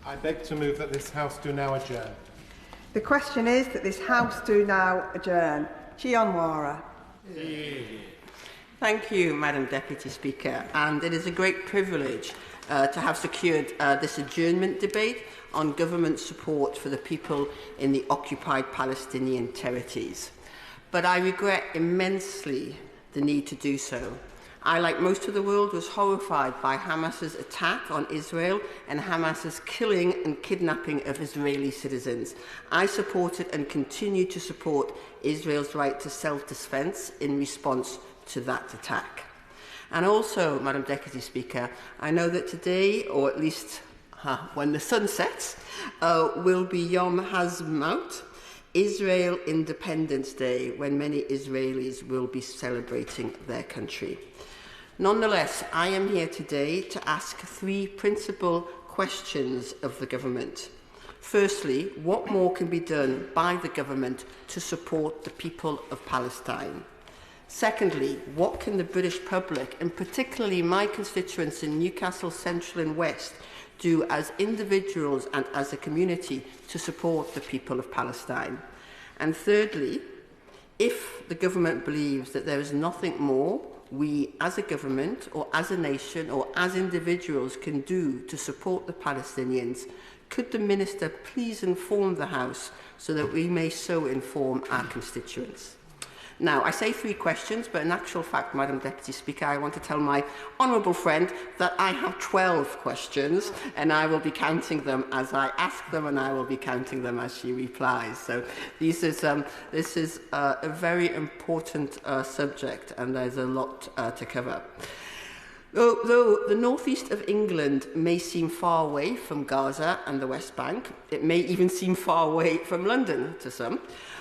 I beg to move that this House do now adjourn. The question is that this House do now adjourn. Onwurah. Thank you, Madam Deputy Speaker, and it is a great privilege to have secured this adjournment debate on government support for the people in the occupied Palestinian territories. But I regret immensely the need to do so. I, like most of the world, was horrified by Hamas's attack on Israel and Hamas's killing and kidnapping of Israeli citizens. I supported and continue to support Israel's right to self-defense in response to that attack. And also, Madam Deputy Speaker, I know that today, or at least when the sun sets, will be Yom HaZmaut, Israel Independence Day, when many Israelis will be celebrating their country. Nonetheless, I am here today to ask three principal questions of the government. Firstly, what more can be done by the government to support the people of Palestine? Secondly, what can the British public, and particularly my constituents in Newcastle Central and West, do as individuals and as a community to support the people of Palestine? And thirdly, if the government believes that there is nothing more we as a government or as a nation or as individuals can do to support the Palestinians, could the Minister please inform the House so that we may so inform our constituents? Now, I say three questions, but in actual fact, Madam Deputy Speaker, I want to tell my honourable friend that I have 12 questions, and I will be counting them as I ask them, and I will be counting them as she replies. So this is a very important subject, and there's a lot to cover. Though the northeast of England may seem far away from Gaza and the West Bank, it may even seem far away from London to some,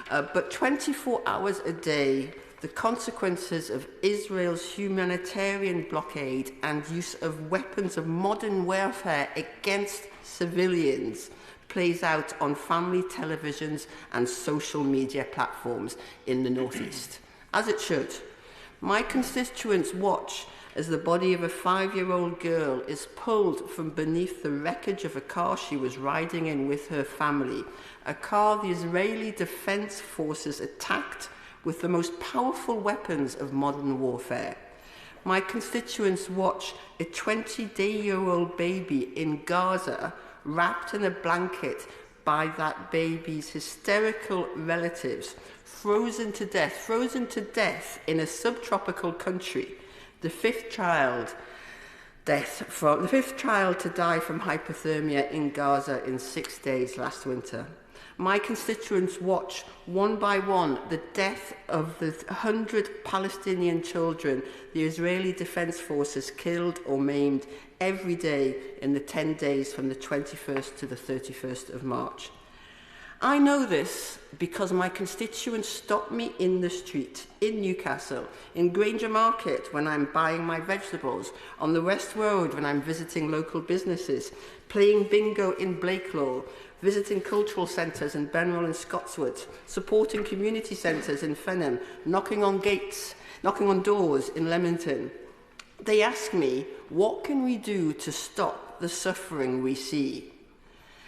but 24 hours a day, the consequences of Israel's humanitarian blockade and use of weapons of modern warfare against civilians plays out on family televisions and social media platforms in the northeast, as it should. My constituents watch as the body of a 5-year-old girl is pulled from beneath the wreckage of a car she was riding in with her family, a car the Israeli Defense Forces attacked with the most powerful weapons of modern warfare. My constituents watch a 20-day-old baby in Gaza wrapped in a blanket by that baby's hysterical relatives, frozen to death in a subtropical country. The fifth child to die from hypothermia in Gaza in 6 days last winter. My constituents watch, one by one, the death of the 100 Palestinian children the Israeli Defense Forces killed or maimed every day in the 10 days from the 21st to the 31st of March. I know this because my constituents stop me in the street, in Newcastle, in Granger Market when I'm buying my vegetables, on the West Road when I'm visiting local businesses, playing bingo in Blakelaw, visiting cultural centres in Benwell and Scotswood, supporting community centres in Fenham, knocking on doors in Leamington. They ask me, what can we do to stop the suffering we see?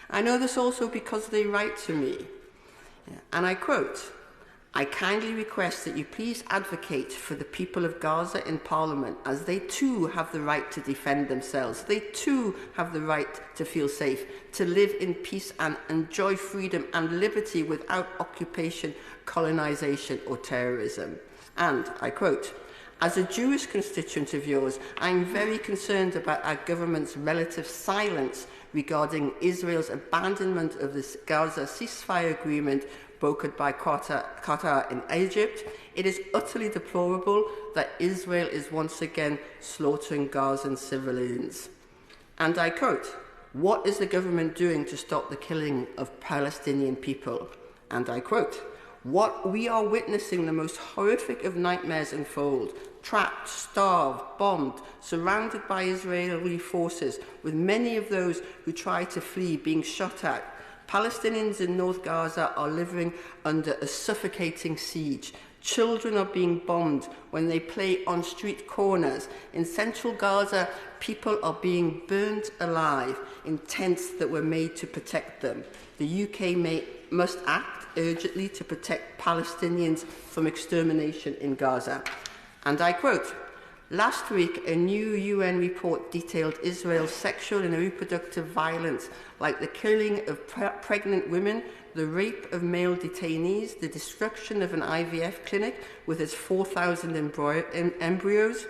I know this also because they write to me, and I quote, "I kindly request that you please advocate for the people of Gaza in Parliament, as they too have the right to defend themselves. They too have the right to feel safe, to live in peace and enjoy freedom and liberty without occupation, colonisation or terrorism." And I quote, "As a Jewish constituent of yours, I'm very concerned about our government's relative silence regarding Israel's abandonment of the Gaza ceasefire agreement brokered by Qatar in Egypt. It is utterly deplorable that Israel is once again slaughtering Gazan civilians." And I quote, "What is the government doing to stop the killing of Palestinian people?" And I quote, "What we are witnessing the most horrific of nightmares unfold, trapped, starved, bombed, surrounded by Israeli forces, with many of those who try to flee being shot at. Palestinians in North Gaza are living under a suffocating siege. Children are being bombed when they play on street corners. In central Gaza, people are being burnt alive in tents that were made to protect them. The UK must act urgently to protect Palestinians from extermination in Gaza. And I quote, "Last week, a new UN report detailed Israel's sexual and reproductive violence, like the killing of pregnant women, the rape of male detainees, the destruction of an IVF clinic with its 4,000 embryos.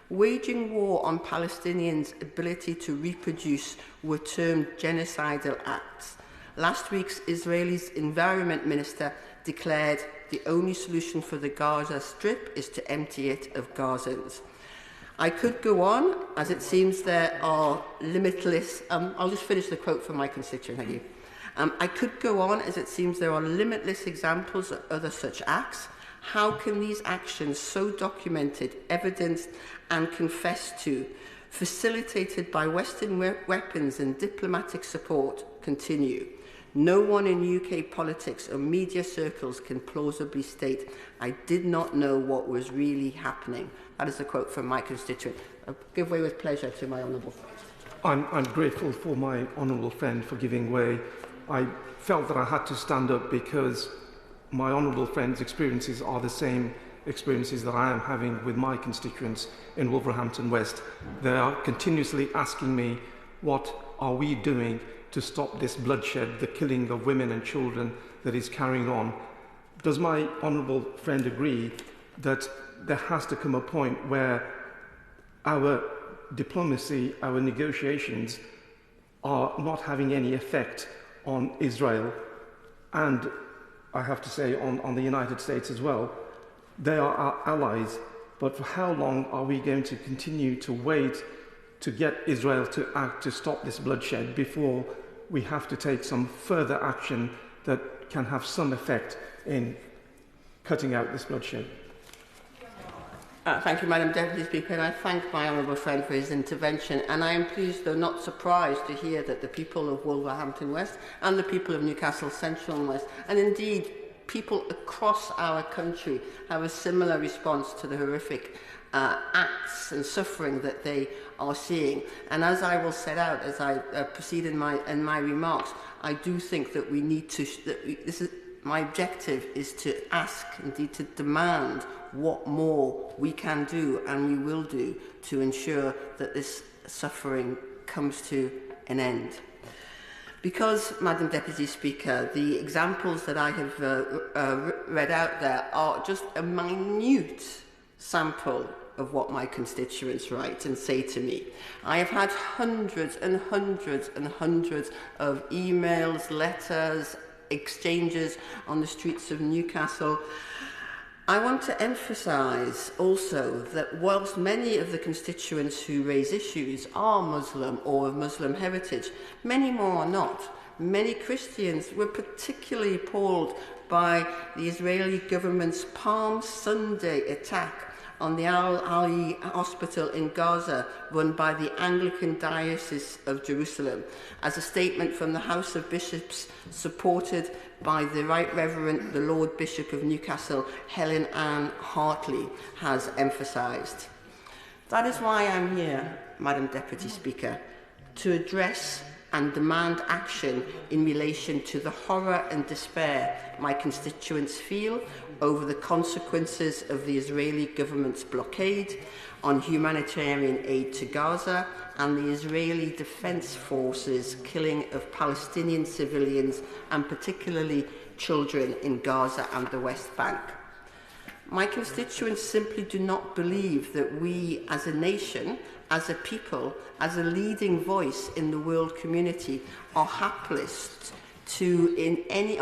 Waging war on Palestinians' ability to reproduce were termed genocidal acts. Last week's Israeli Environment Minister declared the only solution for the Gaza Strip is to empty it of Gazans." I could go on, as it seems there are limitless... I'll just finish the quote from my constituent, thank you. I could go on, as it seems there are limitless examples of other such acts. How can these actions, so documented, evidenced and confessed to, facilitated by Western weapons and diplomatic support, continue? No one in UK politics or media circles can plausibly state, "I did not know what was really happening." That is a quote from my constituent. I give way with pleasure to my honourable friend. I'm grateful for my honourable friend for giving way. I felt that I had to stand up because my honourable friend's experiences are the same experiences that I am having with my constituents in Wolverhampton West. They are continuously asking me, what are we doing to stop this bloodshed, the killing of women and children that is carrying on? Does my honourable friend agree that there has to come a point where our diplomacy, our negotiations are not having any effect on Israel, and I have to say on the United States as well? They are our allies, but for how long are we going to continue to wait to get Israel to act to stop this bloodshed before we have to take some further action that can have some effect in cutting out this bloodshed? Thank you, Madam Deputy Speaker, and I thank my honourable friend for his intervention. And I am pleased, though not surprised, to hear that the people of Wolverhampton West and the people of Newcastle Central and West, and indeed people across our country, have a similar response to the horrific acts and suffering that they are seeing. And as I will set out as I proceed in my remarks, I do think that we need to. My objective is to ask, indeed to demand, what more we can do and we will do to ensure that this suffering comes to an end. Because, Madam Deputy Speaker, the examples that I have read out there are just a minute sample of what my constituents write and say to me. I have had hundreds and hundreds and hundreds of emails, letters, exchanges on the streets of Newcastle. I want to emphasise also that whilst many of the constituents who raise issues are Muslim or of Muslim heritage, many more are not. Many Christians were particularly appalled by the Israeli government's Palm Sunday attack on the Al-Ali hospital in Gaza, run by the Anglican Diocese of Jerusalem, as a statement from the House of Bishops supported by the Right Reverend the Lord Bishop of Newcastle, Helen Ann Hartley, has emphasised. That is why I'm here, Madam Deputy Speaker, to address and demand action in relation to the horror and despair my constituents feel over the consequences of the Israeli government's blockade on humanitarian aid to Gaza and the Israeli Defence Forces' killing of Palestinian civilians and particularly children in Gaza and the West Bank. My constituents simply do not believe that we as a nation, as a people, as a leading voice in the world community are helpless to in any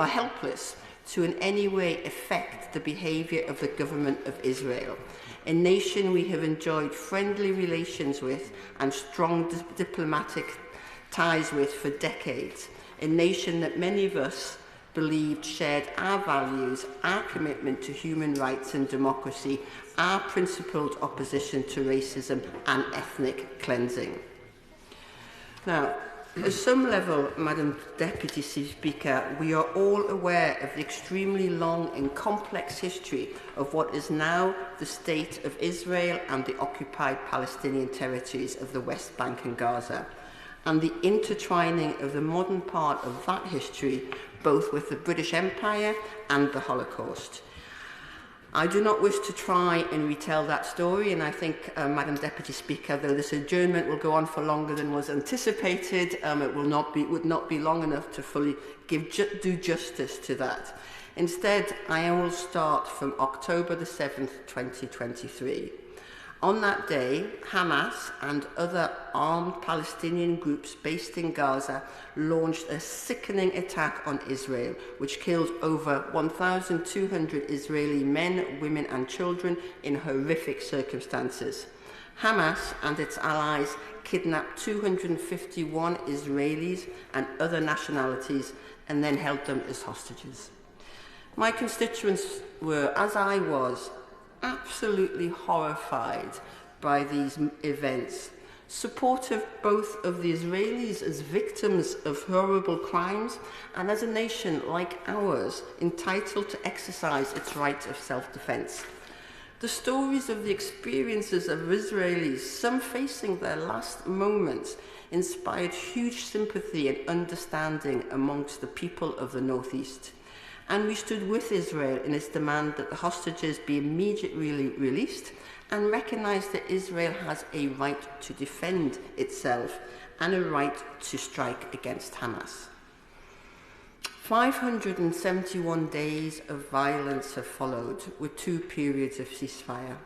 way affect the behaviour of the government of Israel, a nation we have enjoyed friendly relations with and strong diplomatic ties with for decades, a nation that many of us believed shared our values, our commitment to human rights and democracy, our principled opposition to racism and ethnic cleansing. Now, At some level, Madam Deputy Speaker, we are all aware of the extremely long and complex history of what is now the state of Israel and the occupied Palestinian territories of the West Bank and Gaza, and the intertwining of the modern part of that history, both with the British Empire and the Holocaust. I do not wish to try and retell that story, and I think, Madam Deputy Speaker, though this adjournment will go on for longer than was anticipated, it would not be long enough to fully do justice to that. Instead, I will start from October the 7th, 2023. On that day, Hamas and other armed Palestinian groups based in Gaza launched a sickening attack on Israel, which killed over 1,200 Israeli men, women and children in horrific circumstances. Hamas and its allies kidnapped 251 Israelis and other nationalities and then held them as hostages. My constituents were, as I was, absolutely horrified by these events, supportive both of the Israelis as victims of horrible crimes and as a nation like ours entitled to exercise its right of self-defense. The stories of the experiences of Israelis, some facing their last moments, inspired huge sympathy and understanding amongst the people of the Northeast. And we stood with Israel in its demand that the hostages be immediately released and recognised that Israel has a right to defend itself and a right to strike against Hamas. 571 days of violence have followed, with 2 periods of ceasefire.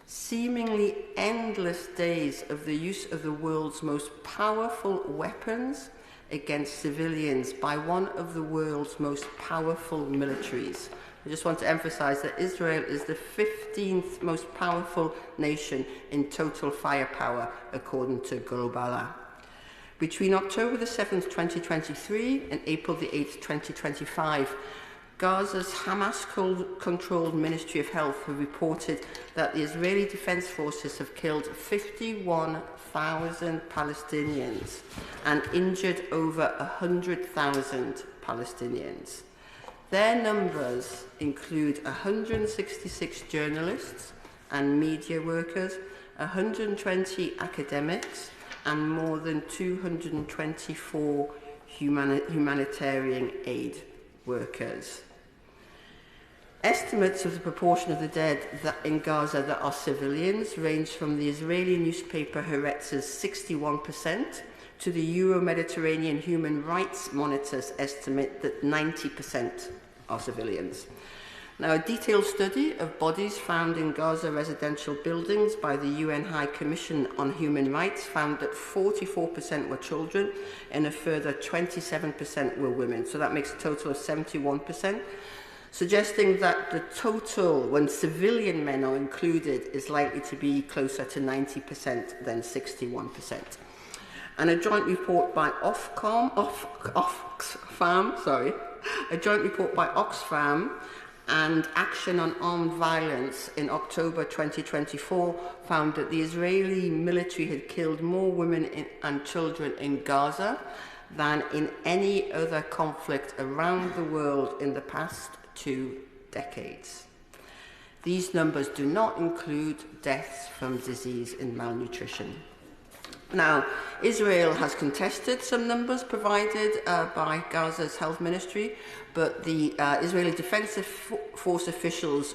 Seemingly endless days of the use of the world's most powerful weapons against civilians by one of the world's most powerful militaries. I just want to emphasize that Israel is the 15th most powerful nation in total firepower, according to Globala. Between October the 7th, 2023 and April the 8th, 2025, Gaza's Hamas-controlled Ministry of Health have reported that the Israeli Defense Forces have killed 51,000 Palestinians and injured over 100,000 Palestinians. Their numbers include 166 journalists and media workers, 120 academics, and more than 224 humanitarian aid workers. Estimates of the proportion of the dead in Gaza that are civilians range from the Israeli newspaper Haaretz's 61% to the Euro-Mediterranean Human Rights Monitor's estimate that 90% are civilians. Now, a detailed study of bodies found in Gaza residential buildings by the UN High Commission on Human Rights found that 44% were children and a further 27% were women. So that makes a total of 71%. Suggesting that the total, when civilian men are included, is likely to be closer to 90% than 61%. And a joint report by Oxfam and Action on Armed Violence in October 2024 found that the Israeli military had killed more women and children in Gaza than in any other conflict around the world in the past 2 decades. These numbers do not include deaths from disease and malnutrition. Now, Israel has contested some numbers provided by Gaza's health ministry, but the Israeli Defense Force officials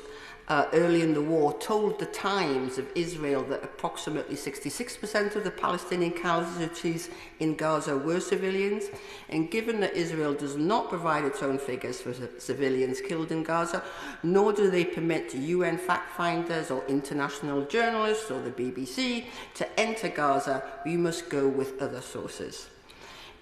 early in the war told the Times of Israel that approximately 66% of the Palestinian casualties in Gaza were civilians, and given that Israel does not provide its own figures for civilians killed in Gaza, nor do they permit UN fact-finders or international journalists or the BBC to enter Gaza, we must go with other sources.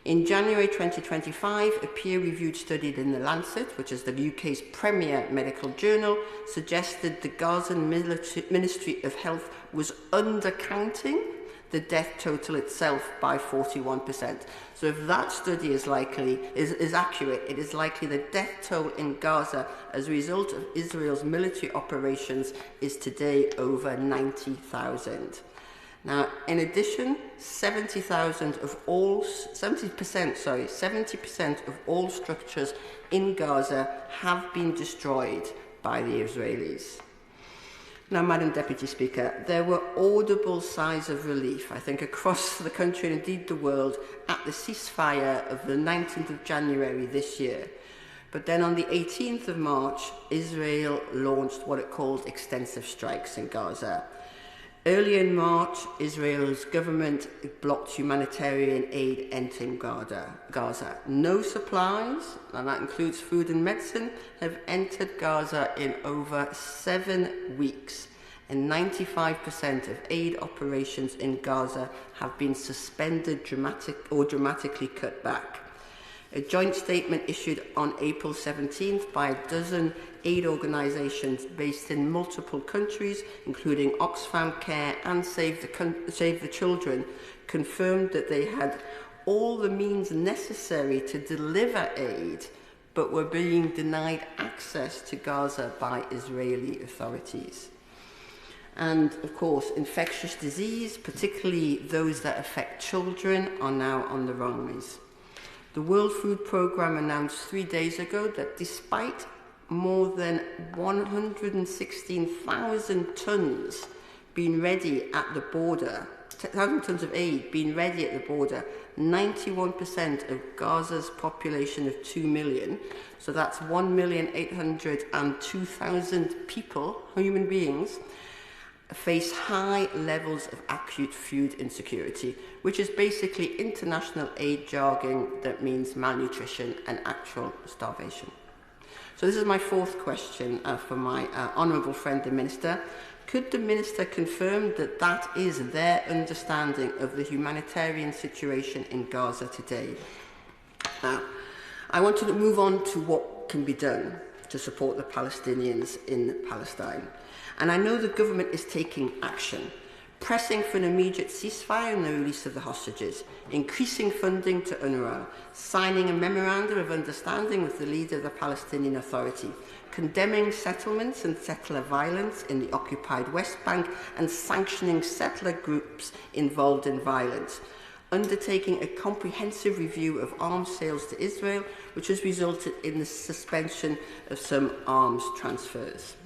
In January 2025, a peer-reviewed study in The Lancet, which is the UK's premier medical journal, suggested the Gazan Ministry of Health was undercounting the death total itself by 41%. So if that study is accurate, it is likely the death toll in Gaza as a result of Israel's military operations is today over 90,000. Now, in addition, 70% of all structures in Gaza have been destroyed by the Israelis. Now, Madam Deputy Speaker, there were audible sighs of relief, I think, across the country and indeed the world at the ceasefire of the 19th of January this year. But then on the 18th of March, Israel launched what it called extensive strikes in Gaza. Early in March, Israel's government blocked humanitarian aid entering Gaza. No supplies, and that includes food and medicine, have entered Gaza in over 7 weeks, and 95% of aid operations in Gaza have been suspended dramatically cut back. A joint statement issued on April 17th by a dozen aid organisations based in multiple countries, including Oxfam Care and Save the Children, confirmed that they had all the means necessary to deliver aid, but were being denied access to Gaza by Israeli authorities. And, of course, infectious disease, particularly those that affect children, are now on the rise. The World Food Programme announced 3 days ago that despite more than 116,000 tonnes being ready at the border, 1,000 tonnes of aid being ready at the border, 91% of Gaza's population of 2 million, so that's 1,802,000 people, human beings, face high levels of acute food insecurity, which is basically international aid jargon that means malnutrition and actual starvation. So this is my fourth question for my honourable friend, the Minister. Could the Minister confirm that that is their understanding of the humanitarian situation in Gaza today? Now, I want to move on to what can be done to support the Palestinians in Palestine. And I know the government is taking action, pressing for an immediate ceasefire and the release of the hostages, increasing funding to Onwurah, signing a memorandum of understanding with the leader of the Palestinian Authority, condemning settlements and settler violence in the occupied West Bank and sanctioning settler groups involved in violence, undertaking a comprehensive review of arms sales to Israel, which has resulted in the suspension of some arms transfers.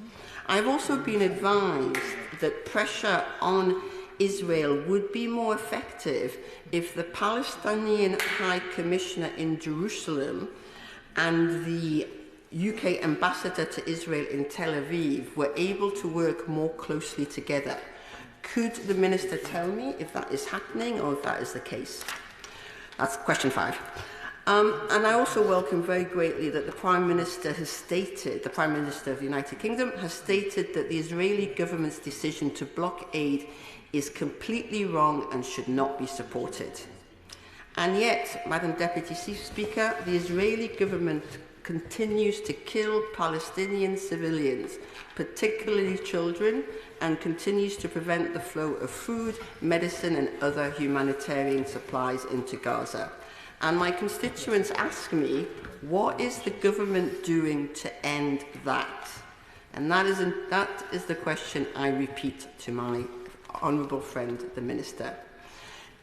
I've also been advised that pressure on Israel would be more effective if the Palestinian High Commissioner in Jerusalem and the UK ambassador to Israel in Tel Aviv were able to work more closely together. Could the Minister tell me if that is happening or if that is the case? That's question 5. And I also welcome very greatly that the Prime Minister has stated, the Prime Minister of the United Kingdom has stated that the Israeli government's decision to block aid is completely wrong and should not be supported. And yet, Madam Deputy Speaker, the Israeli government continues to kill Palestinian civilians, particularly children, and continues to prevent the flow of food, medicine and other humanitarian supplies into Gaza. And my constituents ask me, what is the government doing to end that? And that is the question I repeat to my honourable friend, the Minister.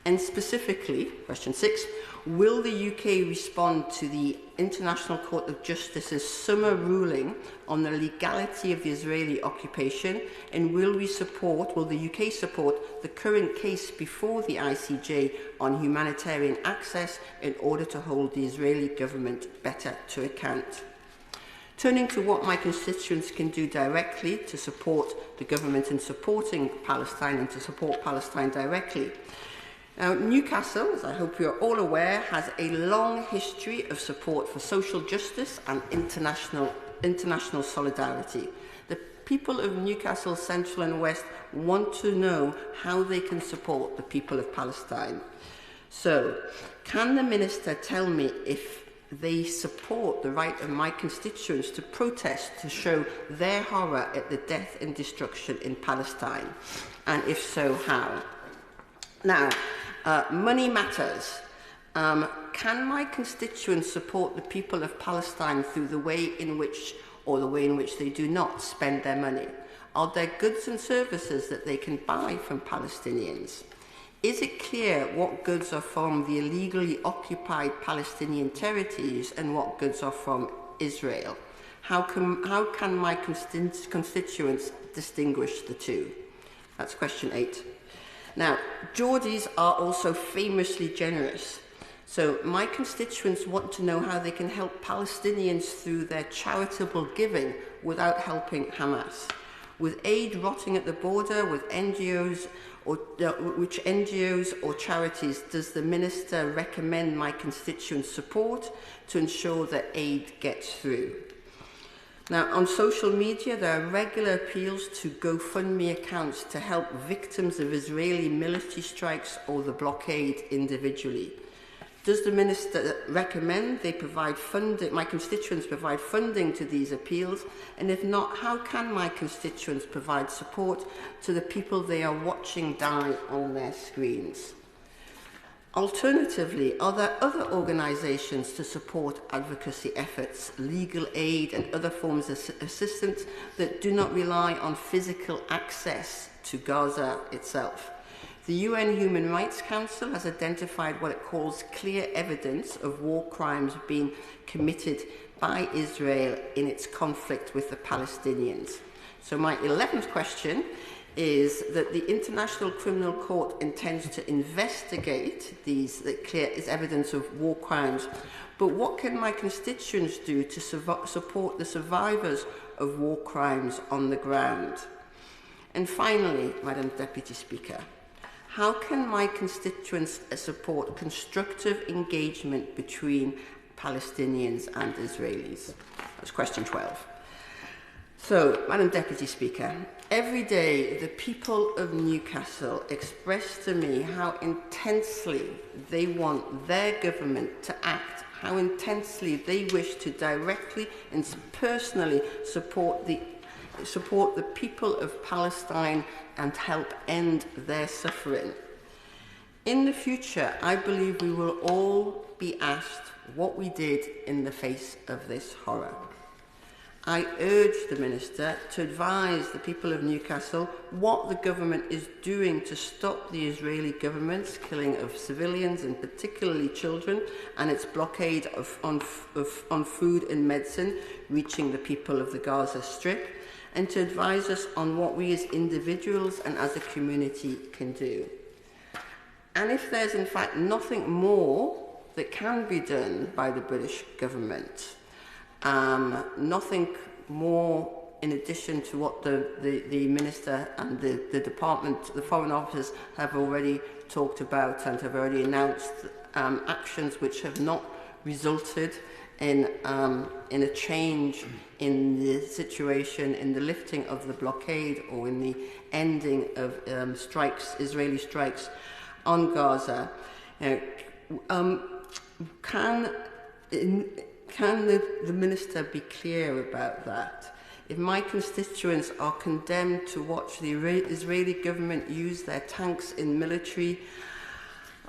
And specifically, question 6, will the UK respond to the International Court of Justice's summer ruling on the legality of the Israeli occupation, and will the UK support the current case before the ICJ on humanitarian access in order to hold the Israeli government better to account? Turning to what my constituents can do directly to support the government in supporting Palestine and to support Palestine directly. Now, Newcastle, as I hope you're all aware, has a long history of support for social justice and international solidarity. The people of Newcastle, Central and West want to know how they can support the people of Palestine. So, can the Minister tell me if they support the right of my constituents to protest to show their horror at the death and destruction in Palestine? And if so, how? Now, money matters. Can my constituents support the people of Palestine through the way in which they do not spend their money? Are there goods and services that they can buy from Palestinians? Is it clear what goods are from the illegally occupied Palestinian territories and what goods are from Israel? How can my constituents distinguish the two? That's question 8. Now, Geordies are also famously generous. So my constituents want to know how they can help Palestinians through their charitable giving without helping Hamas. With aid rotting at the border, with NGOs, which NGOs or charities does the Minister recommend my constituents support to ensure that aid gets through? Now, on social media, there are regular appeals to GoFundMe accounts to help victims of Israeli military strikes or the blockade individually. Does the Minister recommend they provide funding, my constituents provide funding to these appeals? And if not, how can my constituents provide support to the people they are watching die on their screens? Alternatively, are there other organisations to support advocacy efforts, legal aid and other forms of assistance that do not rely on physical access to Gaza itself? The UN Human Rights Council has identified what it calls clear evidence of war crimes being committed by Israel in its conflict with the Palestinians. So my 11th question is that the International Criminal Court intends to investigate these clear evidence of war crimes, but what can my constituents do to support the survivors of war crimes on the ground? And finally, Madam Deputy Speaker, how can my constituents support constructive engagement between Palestinians and Israelis? That's question 12. So, Madam Deputy Speaker, every day the people of Newcastle express to me how intensely they want their government to act, how intensely they wish to directly and personally support the people of Palestine and help end their suffering. In the future, I believe we will all be asked what we did in the face of this horror. I urge the Minister to advise the people of Newcastle what the government is doing to stop the Israeli government's killing of civilians, and particularly children, and its blockade on food and medicine reaching the people of the Gaza Strip, and to advise us on what we as individuals and as a community can do. And if there's in fact nothing more that can be done by the British government, nothing more in addition to what the Minister and the Department, the Foreign Office have already talked about and have already announced actions which have not resulted in a change in the situation, in the lifting of the blockade or in the ending of Israeli strikes on Gaza. Can the Minister be clear about that? If my constituents are condemned to watch the Israeli government use their tanks in military,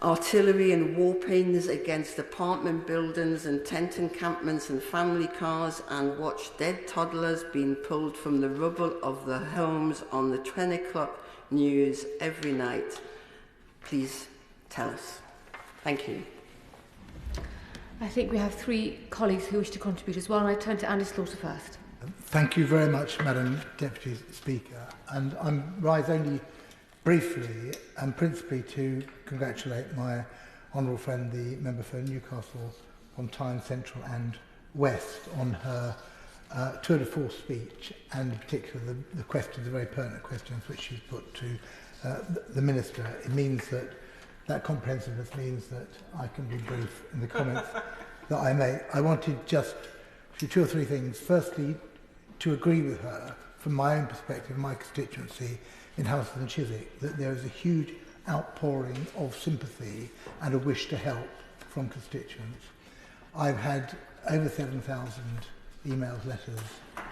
artillery and warplanes against apartment buildings and tent encampments and family cars, and watch dead toddlers being pulled from the rubble of their homes on the 10 o'clock news every night, please tell us. Thank you. I think we have 3 colleagues who wish to contribute as well, and I turn to Andy Slaughter first. Thank you very much, Madam Deputy Speaker. And I rise only briefly and principally to congratulate my honourable friend, the member for Newcastle on Tyne Central and West, on her tour de force speech, and in particular the questions, the very pertinent questions which she's put to the Minister. It means that comprehensiveness means that I can be brief in the comments that I make. I wanted just to do 2 or 3 things. Firstly, to agree with her from my own perspective, my constituency in Hammersmith and Chiswick, that there is a huge outpouring of sympathy and a wish to help from constituents. I've had over 7,000 emails, letters,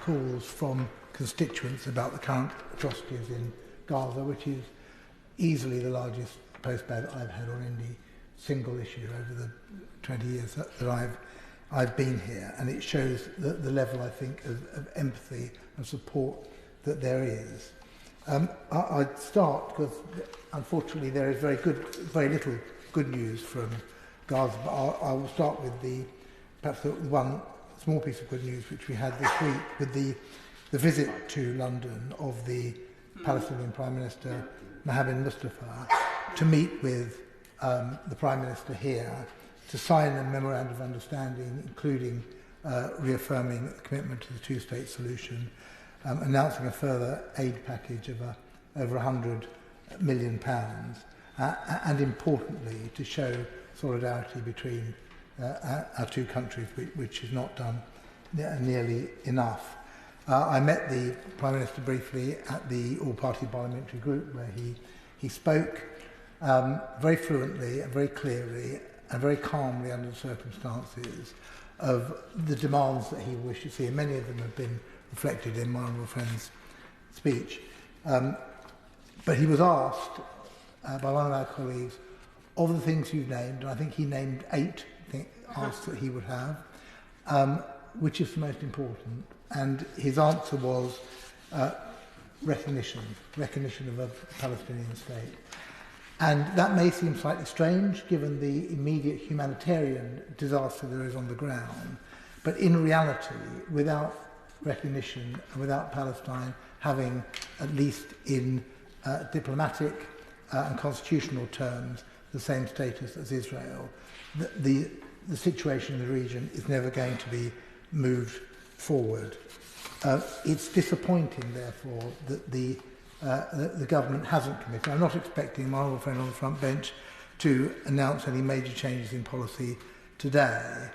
calls from constituents about the current atrocities in Gaza, which is easily the largest postbad I've had on any single issue over the 20 years that I've been here, and it shows the level, I think, of empathy and support that there is. I'd start because unfortunately there is very little good news from Gaza, but I will start with perhaps the one small piece of good news which we had this week with the visit to London of the Palestinian Prime Minister Mohammed Mustafa to meet with the Prime Minister here to sign a memorandum of understanding, including reaffirming the commitment to the two-state solution, announcing a further aid package of over £100 million, and importantly to show solidarity between our two countries, which is not done nearly enough. I met the Prime Minister briefly at the all-party parliamentary group where he spoke very fluently and very clearly and very calmly under the circumstances of the demands that he wished to see, and many of them have been reflected in my honourable friend's speech. But he was asked by one of our colleagues, of the things you've named, and I think he named 8 asks that he would have, which is the most important. And his answer was recognition of a Palestinian state. And that may seem slightly strange given the immediate humanitarian disaster there is on the ground, but in reality, without recognition and without Palestine having, at least in diplomatic and constitutional terms, the same status as Israel, the situation in the region is never going to be moved forward. It's disappointing, therefore, that the government hasn't committed. I'm not expecting my honourable friend on the front bench to announce any major changes in policy today.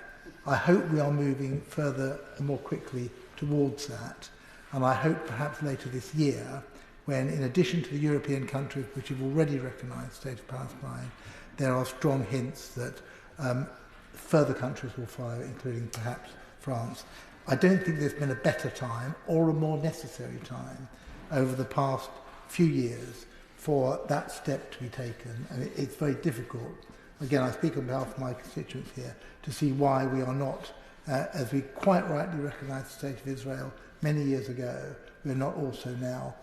I hope we are moving further and more quickly towards that, and I hope perhaps later this year, when in addition to the European countries which have already recognised the state of Palestine, there are strong hints that further countries will follow, including perhaps France. I don't think there's been a better time or a more necessary time over the past few years for that step to be taken, and it's very difficult. Again, I speak on behalf of my constituents here to see why we are not, as we quite rightly recognised the state of Israel many years ago, we're not also now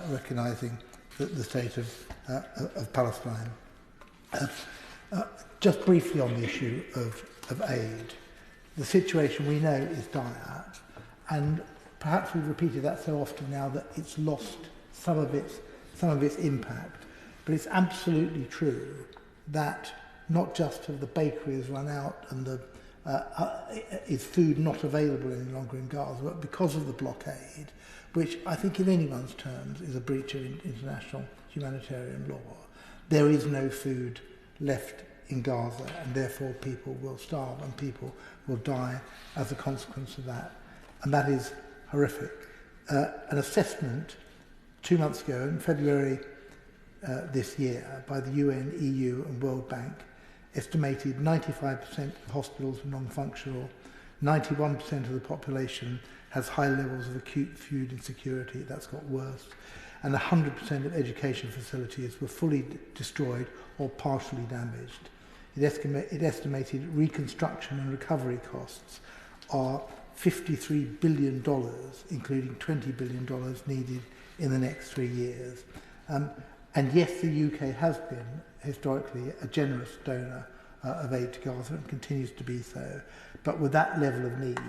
recognising the state of Palestine. Just briefly on the issue of aid, the situation we know is dire, and perhaps we've repeated that so often now that it's lost some of its impact. But it's absolutely true that not just have the bakeries run out and is food not available any longer in Gaza, but because of the blockade, which I think in anyone's terms is a breach of international humanitarian law, there is no food left in Gaza, and therefore people will starve and people will die as a consequence of that. And that is horrific. An assessment 2 months ago, in February this year, by the UN, EU and World Bank, estimated 95% of hospitals are non-functional, 91% of the population has high levels of acute food insecurity, that's got worse, and 100% of education facilities were fully destroyed or partially damaged. It estimated reconstruction and recovery costs are $53 billion, including $20 billion needed in the next 3 years. And yes, the UK has been historically a generous donor of aid to Gaza and continues to be so, but with that level of need,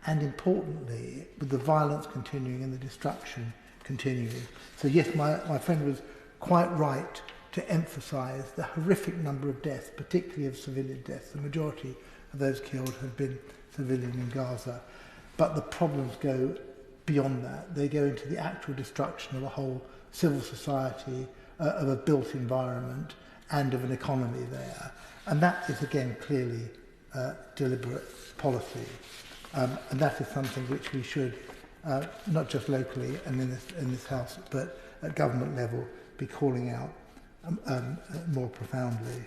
and importantly, with the violence continuing and the destruction continuing. So yes, my friend was quite right to emphasise the horrific number of deaths, particularly of civilian deaths. The majority of those killed have been civilian in Gaza. But the problems go beyond that. They go into the actual destruction of a whole civil society, of a built environment, and of an economy there. And that is, again, clearly deliberate policy. And that is something which we should, not just locally and in this House, but at government level, be calling out more profoundly.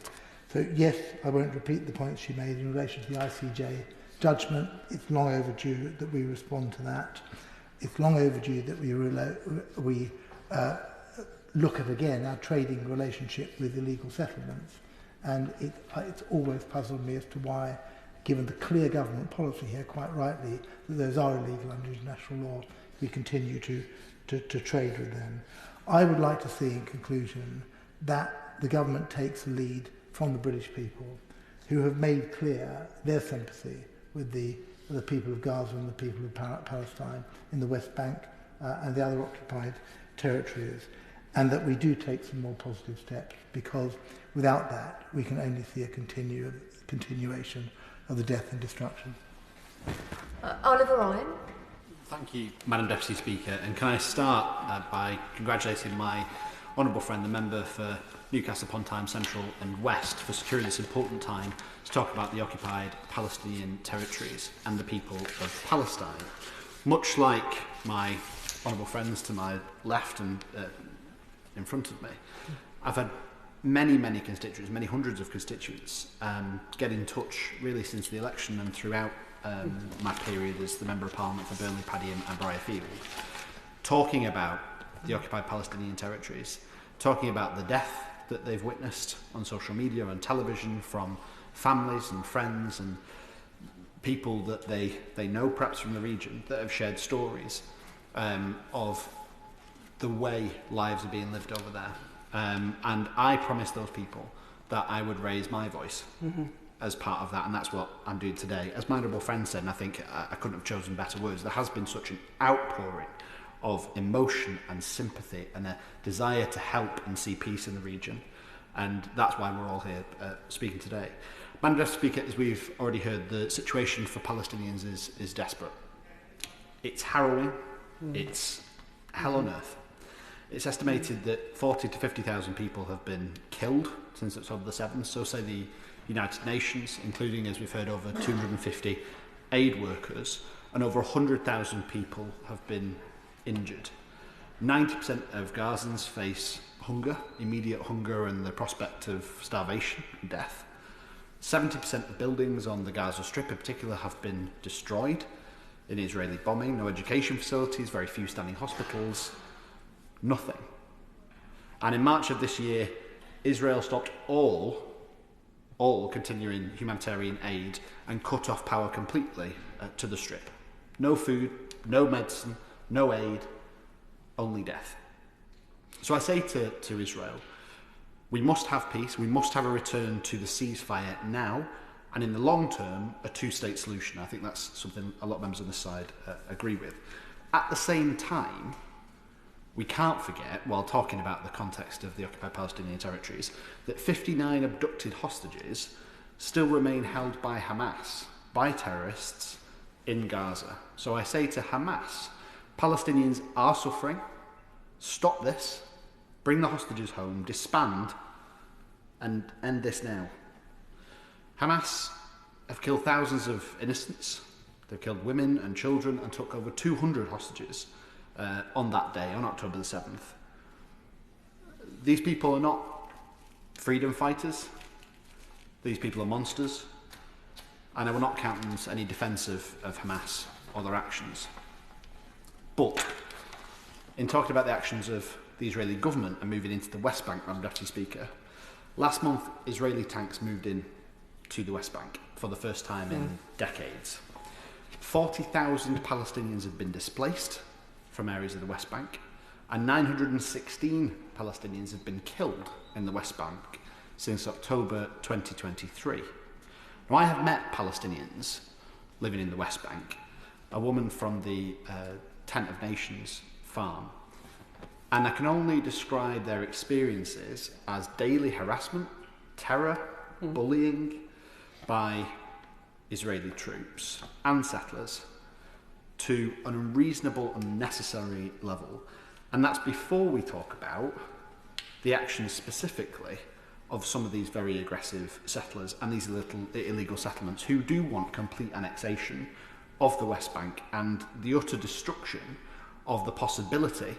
So yes, I won't repeat the points she made in relation to the ICJ judgment. It's long overdue that we respond to that. It's long overdue that we look at again our trading relationship with illegal settlements. And it's always puzzled me as to why, given the clear government policy here, quite rightly, that those are illegal under international law, we continue to trade with them. I would like to see, in conclusion, that the government takes the lead from the British people, who have made clear their sympathy with the people of Gaza and the people of Palestine in the West Bank and the other occupied territories, and that we do take some more positive steps, because without that we can only see a continuation of the death and destruction. Oliver Ryan. Thank you, Madam Deputy Speaker. And can I start by congratulating my honourable friend, the member for Newcastle upon Tyne Central and West, for securing this important time to talk about the occupied Palestinian territories and the people of Palestine. Much like my honourable friends to my left and in front of me, I've had many constituents, many hundreds of constituents get in touch really since the election and throughout my period as the Member of Parliament for Burnley, Padiham and Briarfield, talking about the occupied Palestinian territories, talking about the death that they've witnessed on social media and television from families and friends and people that they know perhaps from the region that have shared stories of the way lives are being lived over there. And I promised those people that I would raise my voice as part of that, and that's what I'm doing today. As my honourable friend said, and I think I couldn't have chosen better words, there has been such an outpouring of emotion and sympathy and a desire to help and see peace in the region, and that's why we're all here speaking today. Madam Deputy Speaker, as we've already heard, the situation for Palestinians is desperate. It's harrowing, it's hell on earth. It's estimated that 40 to 50,000 people have been killed since October the 7th, so say the United Nations, including, as we've heard, over 250 aid workers, and over 100,000 people have been injured. 90% of Gazans face hunger, immediate hunger, and the prospect of starvation and death. 70% of buildings on the Gaza Strip in particular have been destroyed in Israeli bombing. No education facilities, very few standing hospitals, nothing. And in March of this year, Israel stopped all continuing humanitarian aid and cut off power completely to the Strip. No food, no medicine, no aid, only death. So I say to Israel, we must have peace, we must have a return to the ceasefire now, and in the long term, a two-state solution. I think that's something a lot of members on this side agree with. At the same time, we can't forget, while talking about the context of the occupied Palestinian territories, that 59 abducted hostages still remain held by Hamas, by terrorists in Gaza. So I say to Hamas, Palestinians are suffering, stop this, bring the hostages home, disband, and end this now. Hamas have killed thousands of innocents, they've killed women and children and took over 200 hostages on that day, on October the 7th. These people are not freedom fighters. These people are monsters. And I will not countenance any defence of Hamas or their actions. But in talking about the actions of the Israeli government and moving into the West Bank, Madam Deputy Speaker, last month Israeli tanks moved in to the West Bank for the first time in decades. 40,000 Palestinians have been displaced from areas of the West Bank, and 916 Palestinians have been killed in the West Bank since October 2023. Now, I have met Palestinians living in the West Bank, a woman from the Tent of Nations farm, and I can only describe their experiences as daily harassment, terror, bullying by Israeli troops and settlers to an unreasonable and unnecessary level. And that's before we talk about the actions specifically of some of these very aggressive settlers and these little illegal settlements who do want complete annexation of the West Bank and the utter destruction of the possibility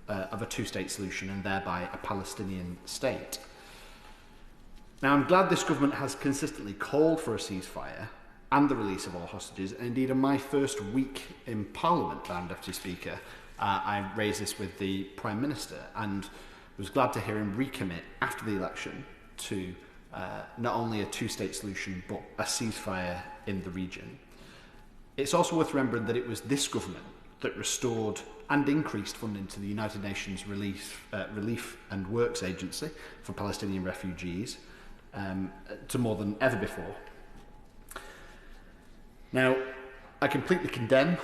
of a two-state solution and thereby a Palestinian state. Now, I'm glad this government has consistently called for a ceasefire and the release of all hostages. And indeed, in my first week in Parliament, Madam Deputy Speaker, I raised this with the Prime Minister and was glad to hear him recommit after the election to not only a two-state solution, but a ceasefire in the region. It's also worth remembering that it was this government that restored and increased funding to the United Nations Relief and Works Agency for Palestinian refugees to more than ever before. Now, I completely condemn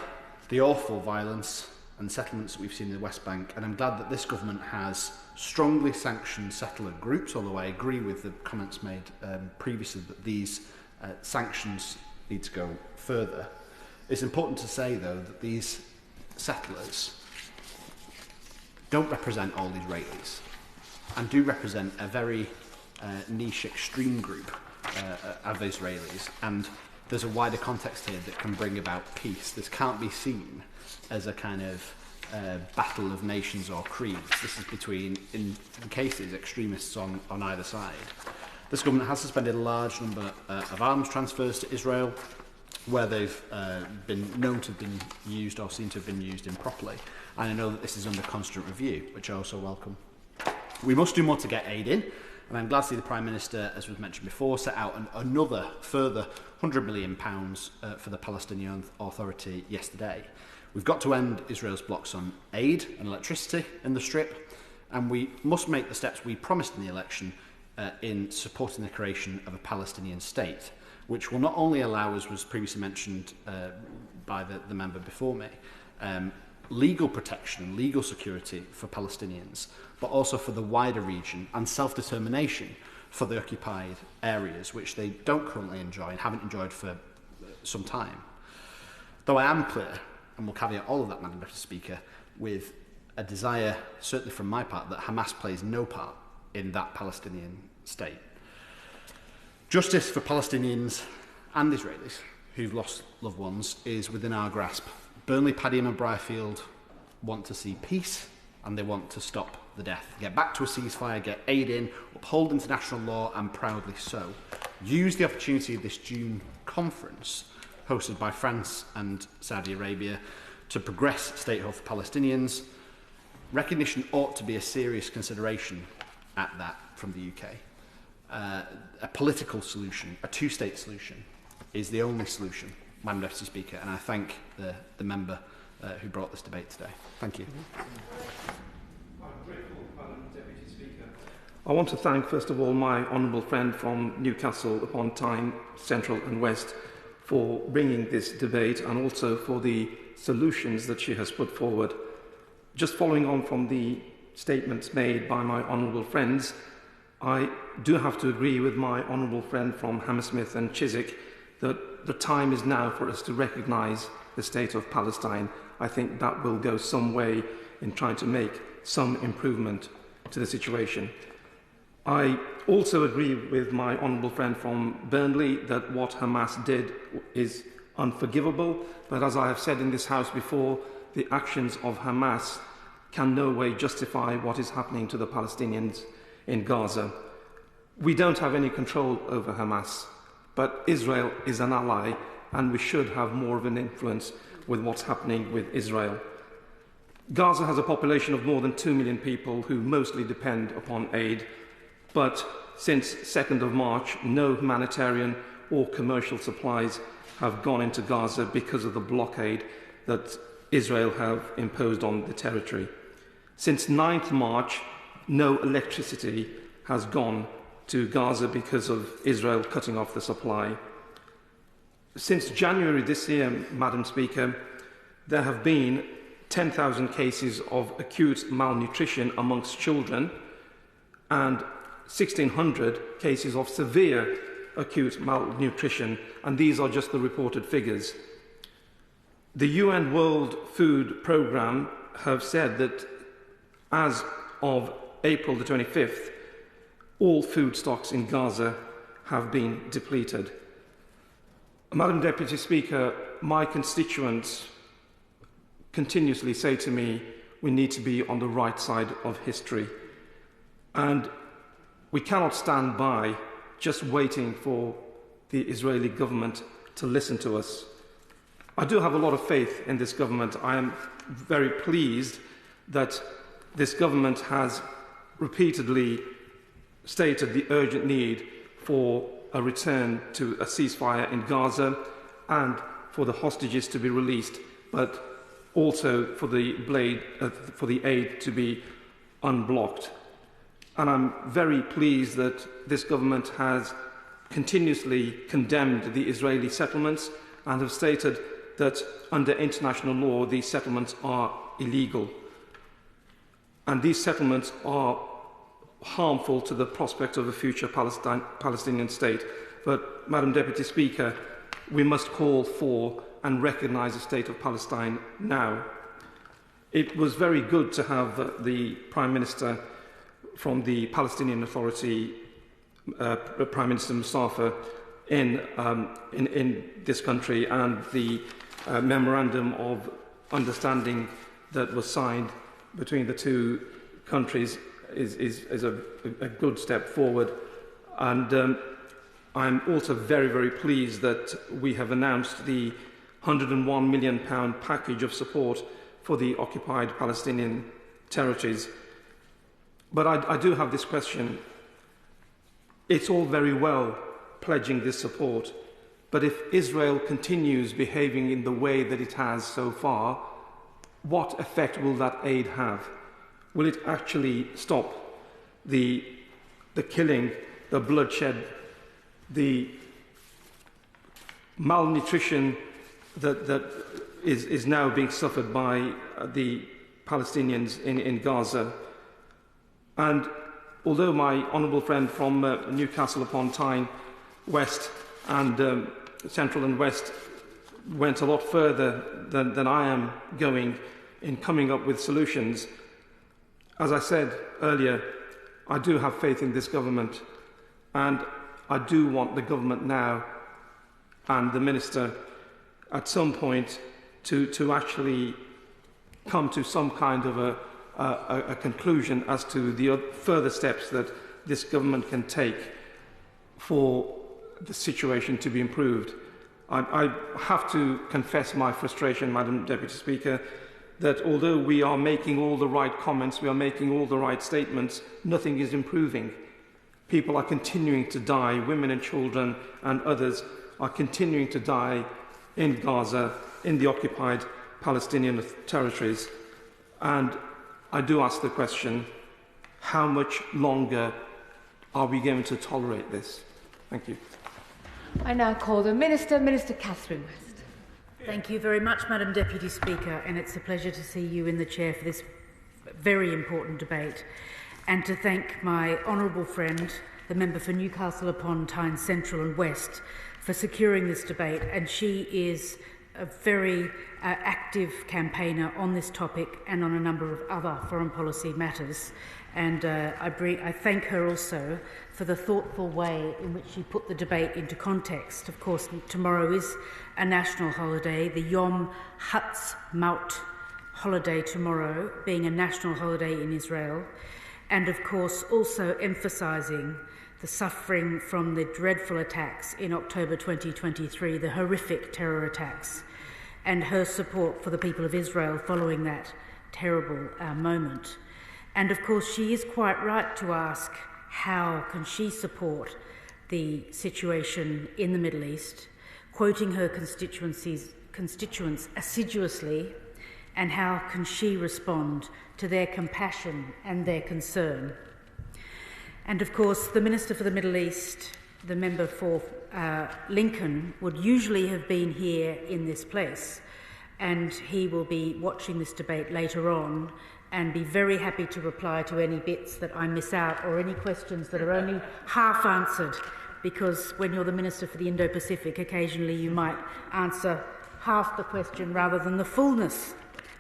the awful violence and settlements that we've seen in the West Bank, and I'm glad that this government has strongly sanctioned settler groups, although I agree with the comments made previously that these sanctions need to go further. It's important to say, though, that these settlers don't represent all Israelis and do represent a very niche extreme group of Israelis, and there's a wider context here that can bring about peace. This can't be seen as a kind of battle of nations or creeds. This is between, in cases, extremists on either side. This government has suspended a large number of arms transfers to Israel where they've been known to have been used or seen to have been used improperly. And I know that this is under constant review, which I also welcome. We must do more to get aid in, and I'm glad to see the Prime Minister, as was mentioned before, set out another further £100 million for the Palestinian Authority yesterday. We've got to end Israel's blocks on aid and electricity in the Strip, and we must make the steps we promised in the election in supporting the creation of a Palestinian state, which will not only allow, as was previously mentioned by the member before me, legal protection and legal security for Palestinians, but also for the wider region and self-determination for the occupied areas, which they don't currently enjoy and haven't enjoyed for some time. Though I am clear, and will caveat all of that, Madam Deputy Speaker, with a desire, certainly from my part, that Hamas plays no part in that Palestinian state. Justice for Palestinians and Israelis who've lost loved ones is within our grasp. Burnley, Padiham and Briarfield want to see peace, and they want to stop the death. Get back to a ceasefire, get aid in, uphold international law, and proudly so. Use the opportunity of this June conference, hosted by France and Saudi Arabia, to progress statehood for Palestinians. Recognition ought to be a serious consideration at that from the UK. A political solution, a two-state solution, is the only solution, Madam Deputy Speaker, and I thank the member who brought this debate today. Thank you. I'm grateful, Madam Deputy Speaker. I want to thank, first of all, my honourable friend from Newcastle upon Tyne, Central and West, for bringing this debate and also for the solutions that she has put forward. Just following on from the statements made by my honourable friends, I do have to agree with my honourable friend from Hammersmith and Chiswick that the time is now for us to recognise the state of Palestine. I think that will go some way in trying to make some improvement to the situation. I also agree with my honourable friend from Burnley that what Hamas did is unforgivable, but as I have said in this House before, the actions of Hamas can no way justify what is happening to the Palestinians in Gaza. We don't have any control over Hamas, but Israel is an ally, and we should have more of an influence with what's happening with Israel. Gaza has a population of more than 2 million people who mostly depend upon aid, but since 2nd of March, no humanitarian or commercial supplies have gone into Gaza because of the blockade that Israel have imposed on the territory. Since 9th March, no electricity has gone to Gaza because of Israel cutting off the supply. Since January this year, Madam Speaker, there have been 10,000 cases of acute malnutrition amongst children and 1,600 cases of severe acute malnutrition, and these are just the reported figures. The UN World Food Programme have said that as of April the 25th, all food stocks in Gaza have been depleted. Madam Deputy Speaker, my constituents continuously say to me, we need to be on the right side of history. And we cannot stand by just waiting for the Israeli government to listen to us. I do have a lot of faith in this government. I am very pleased that this government has repeatedly stated the urgent need for a return to a ceasefire in Gaza and for the hostages to be released. But also for the aid to be unblocked. And I'm very pleased that this government has continuously condemned the Israeli settlements and have stated that under international law these settlements are illegal. And these settlements are harmful to the prospect of a future Palestinian state. But, Madam Deputy Speaker, we must call for and recognise the state of Palestine now. It was very good to have the Prime Minister from the Palestinian Authority, Prime Minister Mustafa, in this country, and the memorandum of understanding that was signed between the two countries is a good step forward. And I'm also very, very pleased that we have announced the £101 million package of support for the occupied Palestinian territories. But I do have this question. It's all very well pledging this support, but if Israel continues behaving in the way that it has so far, what effect will that aid have? Will it actually stop the killing, the bloodshed, the malnutrition that is now being suffered by the Palestinians in Gaza? And although my honourable friend from Newcastle upon Tyne West and Central and West went a lot further than I am going in coming up with solutions, as I said earlier, I do have faith in this government, and I do want the government now and the Minister at some point to actually come to some kind of a conclusion as to the further steps that this government can take for the situation to be improved. I have to confess my frustration, Madam Deputy Speaker, that although we are making all the right comments, we are making all the right statements, nothing is improving. People are continuing to die, women and children and others are continuing to die in Gaza, in the occupied Palestinian territories. And I do ask the question, how much longer are we going to tolerate this? Thank you. I now call the Minister Catherine West. Thank you very much, Madam Deputy Speaker, and it's a pleasure to see you in the chair for this very important debate, and to thank my honourable friend, the member for Newcastle upon Tyne Central and West, for securing this debate. And she is a very active campaigner on this topic and on a number of other foreign policy matters. And I thank her also for the thoughtful way in which she put the debate into context. Of course, tomorrow is a national holiday, the Yom Ha'atzmaut holiday tomorrow being a national holiday in Israel, and of course also emphasising the suffering from the dreadful attacks in October 2023, the horrific terror attacks, and her support for the people of Israel following that terrible moment. And of course, she is quite right to ask, how can she support the situation in the Middle East, quoting her constituents assiduously, and how can she respond to their compassion and their concern? And of course, the Minister for the Middle East, the member for Lincoln, would usually have been here in this place, and he will be watching this debate later on and be very happy to reply to any bits that I miss out or any questions that are only half answered, because when you're the Minister for the Indo-Pacific, occasionally you might answer half the question rather than the fullness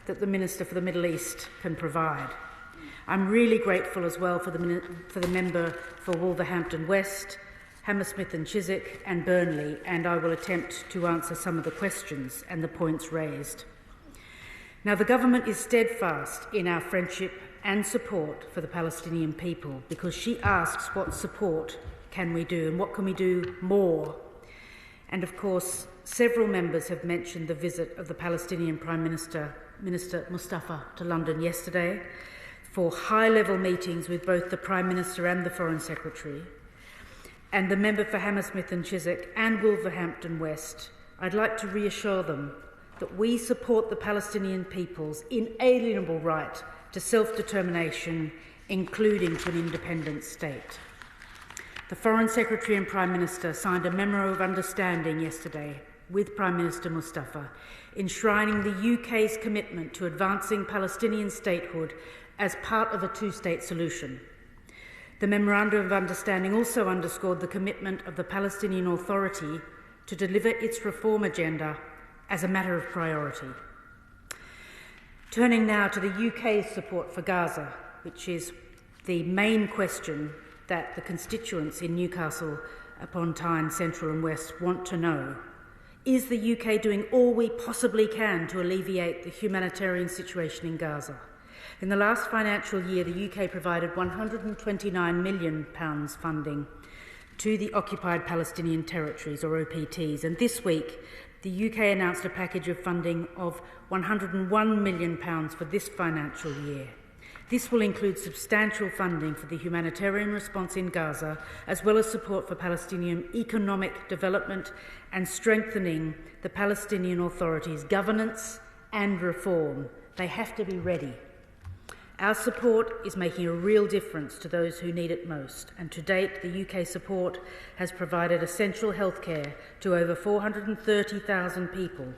that the Minister for the Middle East can provide. I'm really grateful as well for the member for Wolverhampton West, Hammersmith and Chiswick and Burnley, and I will attempt to answer some of the questions and the points raised. Now, the government is steadfast in our friendship and support for the Palestinian people, because she asks what support can we do and what can we do more. And of course, several members have mentioned the visit of the Palestinian Prime Minister, Minister Mustafa, to London yesterday for high-level meetings with both the Prime Minister and the Foreign Secretary. And the member for Hammersmith and Chiswick and Wolverhampton West, I'd like to reassure them that we support the Palestinian people's inalienable right to self-determination, including to an independent state. The Foreign Secretary and Prime Minister signed a memo of understanding yesterday with Prime Minister Mustafa, enshrining the UK's commitment to advancing Palestinian statehood as part of a two-state solution. The Memorandum of Understanding also underscored the commitment of the Palestinian Authority to deliver its reform agenda as a matter of priority. Turning now to the UK's support for Gaza, which is the main question that the constituents in Newcastle upon Tyne, Central and West want to know. Is the UK doing all we possibly can to alleviate the humanitarian situation in Gaza? In the last financial year, the UK provided £129 million funding to the Occupied Palestinian Territories, or OPTs, and this week the UK announced a package of funding of £101 million for this financial year. This will include substantial funding for the humanitarian response in Gaza, as well as support for Palestinian economic development and strengthening the Palestinian Authority's governance and reform. They have to be ready. Our support is making a real difference to those who need it most, and to date the UK support has provided essential healthcare to over 430,000 people,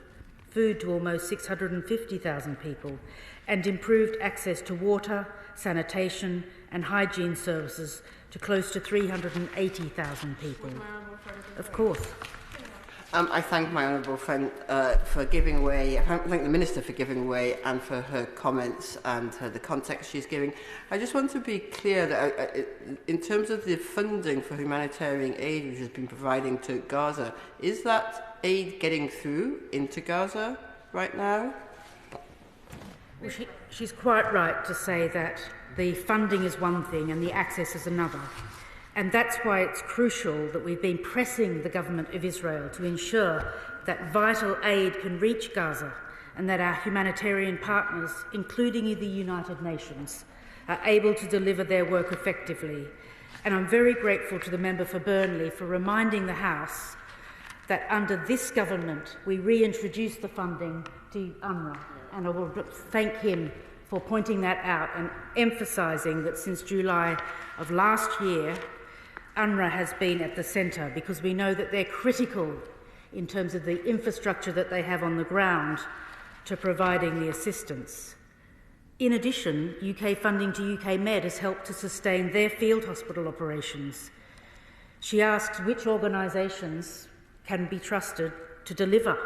food to almost 650,000 people, and improved access to water, sanitation and hygiene services to close to 380,000 people. Of course. I thank my honourable friend for giving way. I thank the Minister for giving way and for her comments and the context she's giving. I just want to be clear that in terms of the funding for humanitarian aid which has been providing to Gaza, is that aid getting through into Gaza right now? Well, she's quite right to say that the funding is one thing and the access is another. And that's why it's crucial that we've been pressing the government of Israel to ensure that vital aid can reach Gaza and that our humanitarian partners, including the United Nations, are able to deliver their work effectively. And I'm very grateful to the member for Burnley for reminding the House that under this government we reintroduced the funding to Onwurah. And I will thank him for pointing that out and emphasising that since July of last year, Onwurah has been at the centre, because we know that they're critical in terms of the infrastructure that they have on the ground to providing the assistance. In addition, UK funding to UK Med has helped to sustain their field hospital operations. She asks which organisations can be trusted to deliver.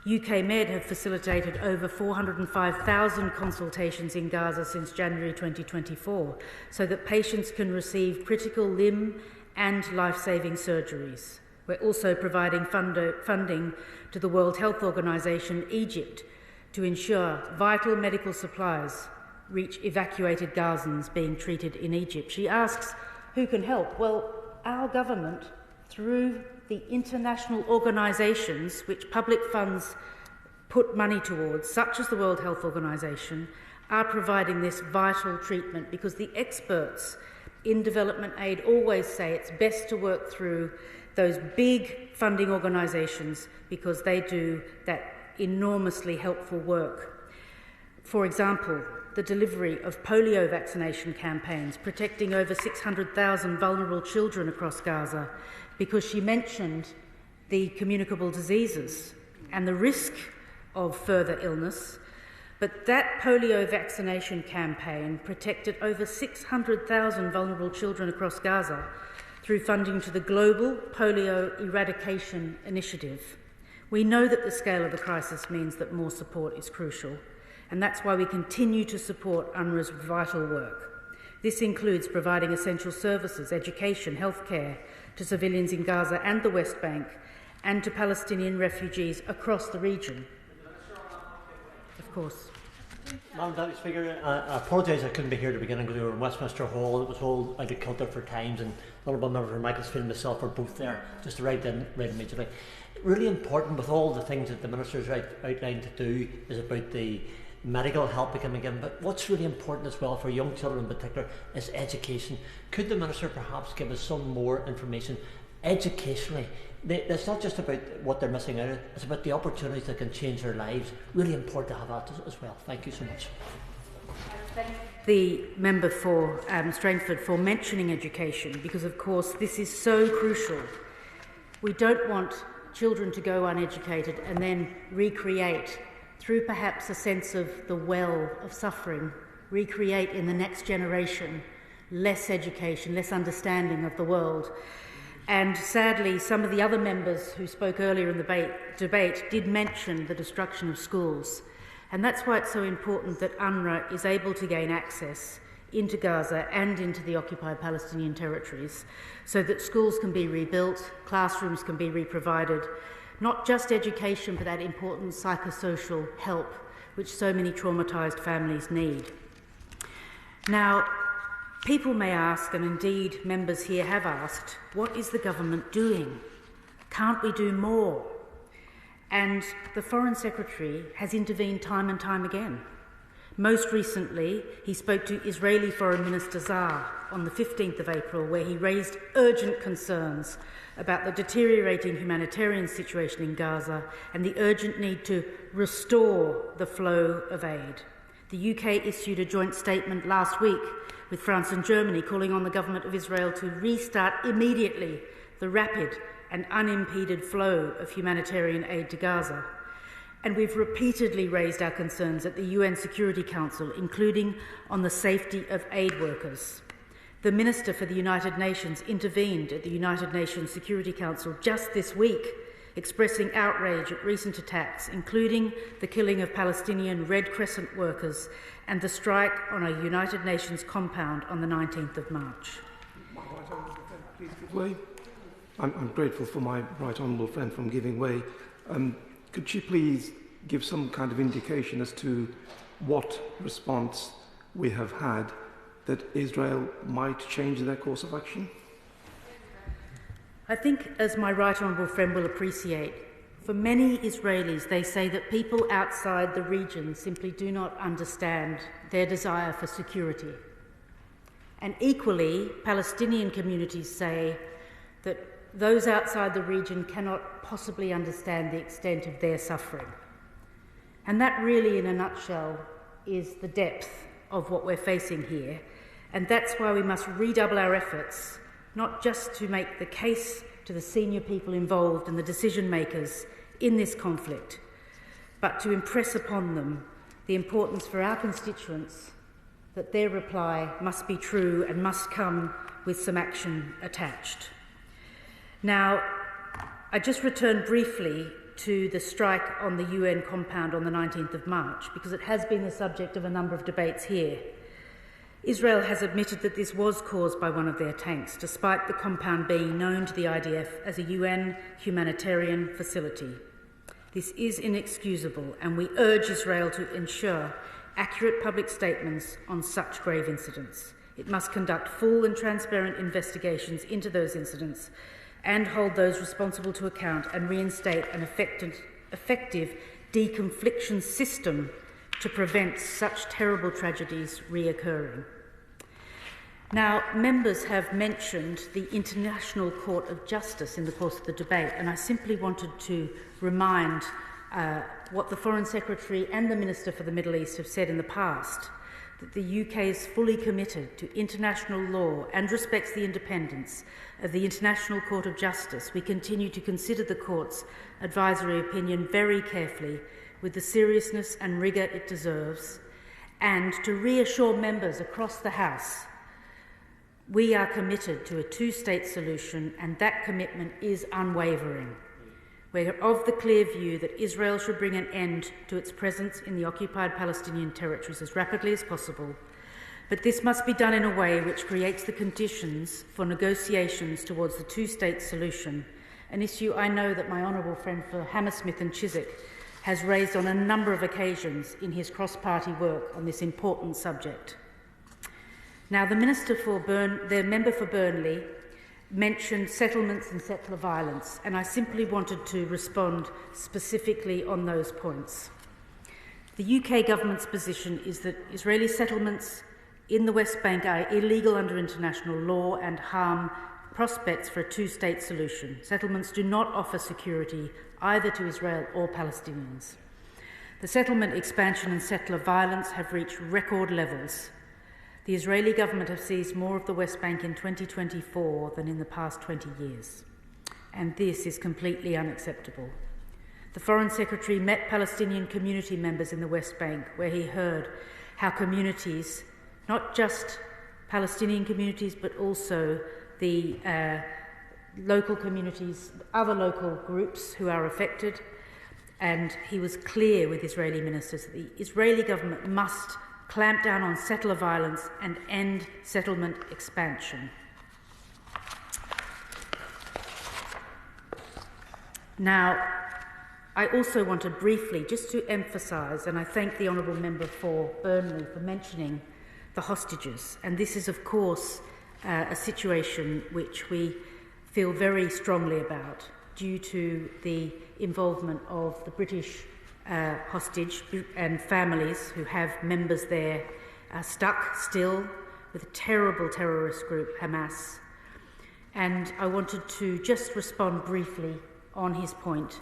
UK Med have facilitated over 405,000 consultations in Gaza since January 2024, so that patients can receive critical limb and life-saving surgeries. We're also providing funding to the World Health Organization, Egypt, to ensure vital medical supplies reach evacuated Gazans being treated in Egypt. She asks who can help. Well, our government, through the international organisations which public funds put money towards, such as the World Health Organization, are providing this vital treatment, because the experts in development aid always say it's best to work through those big funding organisations because they do that enormously helpful work. For example, the delivery of polio vaccination campaigns protecting over 600,000 vulnerable children across Gaza, because she mentioned the communicable diseases and the risk of further illness. But that polio vaccination campaign protected over 600,000 vulnerable children across Gaza through funding to the Global Polio Eradication Initiative. We know that the scale of the crisis means that more support is crucial, and that's why we continue to support UNRWA's vital work. This includes providing essential services, education, healthcare to civilians in Gaza and the West Bank, and to Palestinian refugees across the region. Of course. Madam Deputy Speaker, I apologise I couldn't be here at the beginning because we were in Westminster Hall. It was all out of kilter for times, and the Honourable Member for Macclesfield and myself were both there just to write immediately. Really important with all the things that the Minister's outlined to do is about the medical help becoming given, but what's really important as well for young children in particular is education. Could the Minister perhaps give us some more information educationally it's not just about what they're missing out, it's about the opportunities that can change their lives. Really important to have that as well. Thank you so much. The member for Strangford for mentioning education, because of course this is so crucial. We don't want children to go uneducated and then recreate, through perhaps a sense of the well of suffering, recreate in the next generation less education, less understanding of the world. And sadly, some of the other members who spoke earlier in the debate did mention the destruction of schools. And that's why it's so important that Unwrah is able to gain access into Gaza and into the Occupied Palestinian Territories, so that schools can be rebuilt, classrooms can be re-provided, not just education, but that important psychosocial help which so many traumatised families need. Now, people may ask, and indeed members here have asked, what is the government doing? Can't we do more? And the Foreign Secretary has intervened time and time again. Most recently, he spoke to Israeli Foreign Minister Zar on the 15th of April, where he raised urgent concerns about the deteriorating humanitarian situation in Gaza and the urgent need to restore the flow of aid. The UK issued a joint statement last week with France and Germany calling on the government of Israel to restart immediately the rapid and unimpeded flow of humanitarian aid to Gaza. And we've repeatedly raised our concerns at the UN Security Council, including on the safety of aid workers. The Minister for the United Nations intervened at the United Nations Security Council just this week, expressing outrage at recent attacks, including the killing of Palestinian Red Crescent workers and the strike on a United Nations compound on the 19th of March. I'm grateful for my right honourable friend from giving way. Could she please give some kind of indication as to what response we have had that Israel might change their course of action? I think, as my right honourable friend will appreciate, for many Israelis, they say that people outside the region simply do not understand their desire for security. And equally, Palestinian communities say that those outside the region cannot possibly understand the extent of their suffering. And that really, in a nutshell, is the depth of what we're facing here. And that's why we must redouble our efforts, not just to make the case to the senior people involved and the decision makers in this conflict, but to impress upon them the importance for our constituents that their reply must be true and must come with some action attached. Now, I just returned briefly to the strike on the UN compound on the 19th of March, because it has been the subject of a number of debates here. Israel has admitted that this was caused by one of their tanks, despite the compound being known to the IDF as a UN humanitarian facility. This is inexcusable, and we urge Israel to ensure accurate public statements on such grave incidents. It must conduct full and transparent investigations into those incidents and hold those responsible to account, and reinstate an effective deconfliction system to prevent such terrible tragedies reoccurring. Now, members have mentioned the International Court of Justice in the course of the debate, and I simply wanted to remind what the Foreign Secretary and the Minister for the Middle East have said in the past, that the UK is fully committed to international law and respects the independence of the International Court of Justice. We continue to consider the Court's advisory opinion very carefully, with the seriousness and rigour it deserves, and to reassure members across the House, we are committed to a two-state solution, and that commitment is unwavering. We're of the clear view that Israel should bring an end to its presence in the occupied Palestinian territories as rapidly as possible, but this must be done in a way which creates the conditions for negotiations towards the two-state solution, an issue I know that my honourable friend for Hammersmith and Chiswick has raised on a number of occasions in his cross-party work on this important subject. Now, the member for Burnley mentioned settlements and settler violence, and I simply wanted to respond specifically on those points. The UK government's position is that Israeli settlements in the West Bank are illegal under international law and harm prospects for a two-state solution. Settlements do not offer security either to Israel or Palestinians. The settlement expansion and settler violence have reached record levels. The Israeli government have seized more of the West Bank in 2024 than in the past 20 years. And this is completely unacceptable. The Foreign Secretary met Palestinian community members in the West Bank, where he heard how communities, not just Palestinian communities, but also the local communities, other local groups who are affected, and he was clear with Israeli ministers that the Israeli government must clamp down on settler violence and end settlement expansion. Now, I also wanted briefly just to emphasise, and I thank the Honourable Member for Burnley for mentioning the hostages, and this is of course a situation which we feel very strongly about due to the involvement of the British hostage and families who have members there stuck still with a terrible terrorist group, Hamas. And I wanted to just respond briefly on his point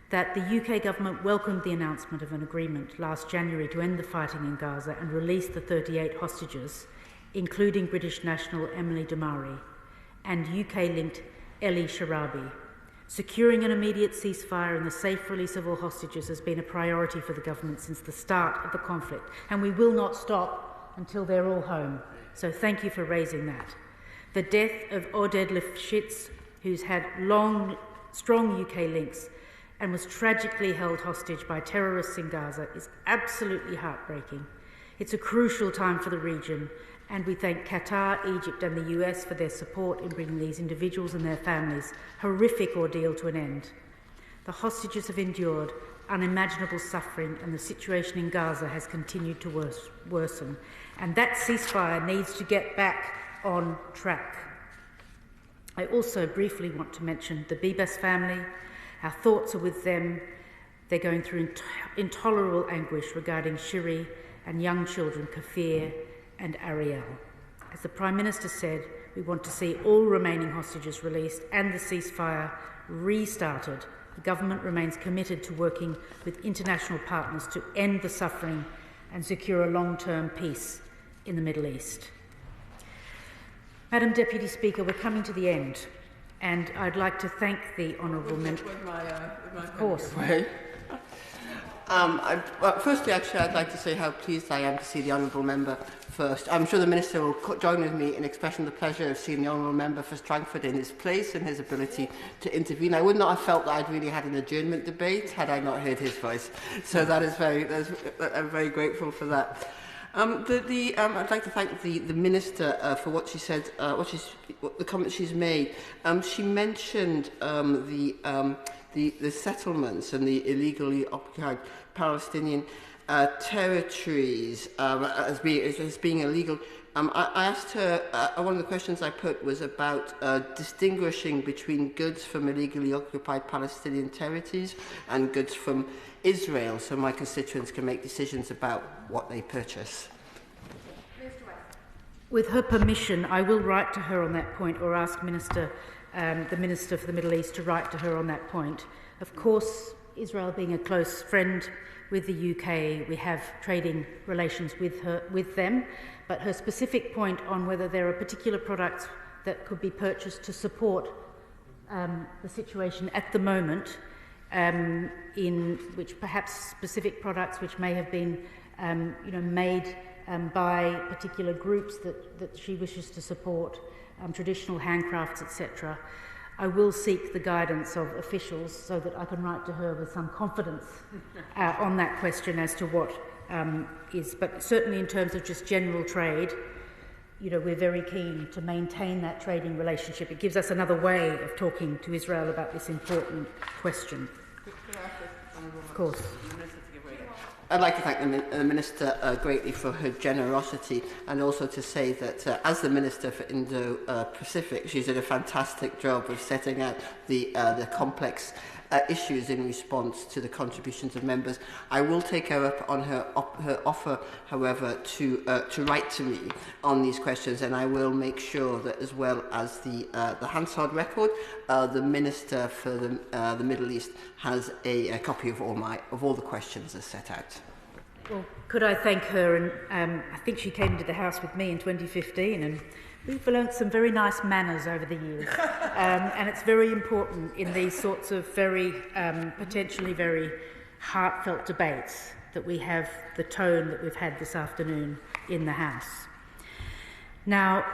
that the UK government welcomed the announcement of an agreement last January to end the fighting in Gaza and release the 38 hostages, including British national Emily Damari and UK-linked Eli Sharabi. Securing an immediate ceasefire and the safe release of all hostages has been a priority for the government since the start of the conflict, and we will not stop until they're all home. So thank you for raising that. The death of Oded Lifshitz, who's had strong UK links and was tragically held hostage by terrorists in Gaza, is absolutely heartbreaking. It's a crucial time for the region, and we thank Qatar, Egypt and the US for their support in bringing these individuals and their families' horrific ordeal to an end. The hostages have endured unimaginable suffering, and the situation in Gaza has continued to worsen. And that ceasefire needs to get back on track. I also briefly want to mention the Bibas family. Our thoughts are with them. They're going through intolerable anguish regarding Shiri and young children Kafir and Ariel. As the Prime Minister said, we want to see all remaining hostages released and the ceasefire restarted. The government remains committed to working with international partners to end the suffering and secure a long-term peace in the Middle East. Madam Deputy Speaker, we're coming to the end, and I'd like to thank the Honourable Member. Of course. Firstly, actually, I'd like to say how pleased I am to see the Honourable Member first. I'm sure the Minister will join with me in expressing the pleasure of seeing the Honourable Member for Strangford in his place and his ability to intervene. I would not have felt that I'd really had an adjournment debate had I not heard his voice. So I'm very grateful for that. I'd like to thank the Minister for what she said, the comments she's made. She mentioned the settlements and the illegally occupied Palestinian territories as being illegal. I asked her, one of the questions I put was about distinguishing between goods from illegally occupied Palestinian territories and goods from Israel, so my constituents can make decisions about what they purchase. With her permission, I will write to her on that point, or ask the Minister for the Middle East to write to her on that point. Of course, Israel being a close friend with the UK, we have trading relations with them, but her specific point on whether there are particular products that could be purchased to support the situation at the moment, in which perhaps specific products which may have been made by particular groups that she wishes to support, traditional handcrafts, etc. I will seek the guidance of officials so that I can write to her with some confidence on that question as to what is. But certainly in terms of just general trade, we're very keen to maintain that trading relationship. It gives us another way of talking to Israel about this important question. Of course. I'd like to thank the Minister greatly for her generosity, and also to say that as the Minister for Indo-Pacific, she's done a fantastic job of setting out the complex issues in response to the contributions of members. I will take her up on her offer, however, to write to me on these questions, and I will make sure that, as well as the Hansard record, the Minister for the Middle East has a copy of all the questions as set out. Well, could I thank her? And I think she came into the House with me in 2015, and we've learnt some very nice manners over the years. And it's very important in these sorts of very, potentially very heartfelt debates that we have the tone that we've had this afternoon in the House. Now,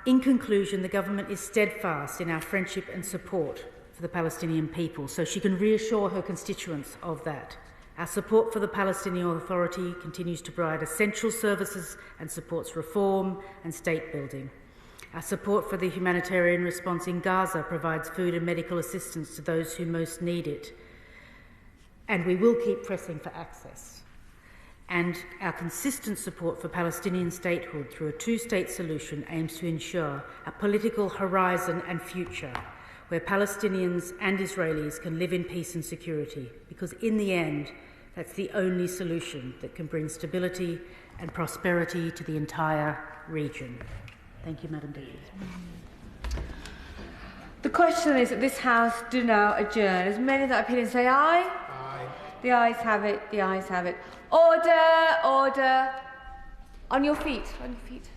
in conclusion, the government is steadfast in our friendship and support for the Palestinian people, so she can reassure her constituents of that. Our support for the Palestinian Authority continues to provide essential services and supports reform and state building. Our support for the humanitarian response in Gaza provides food and medical assistance to those who most need it. And we will keep pressing for access. And our consistent support for Palestinian statehood through a two-state solution aims to ensure a political horizon and future where Palestinians and Israelis can live in peace and security, because in the end, that's the only solution that can bring stability and prosperity to the entire region. Thank you, Madam Deputy. The question is that this House do now adjourn. As many that opinion say aye? Aye. The ayes have it, the ayes have it. Order, order. On your feet, on your feet.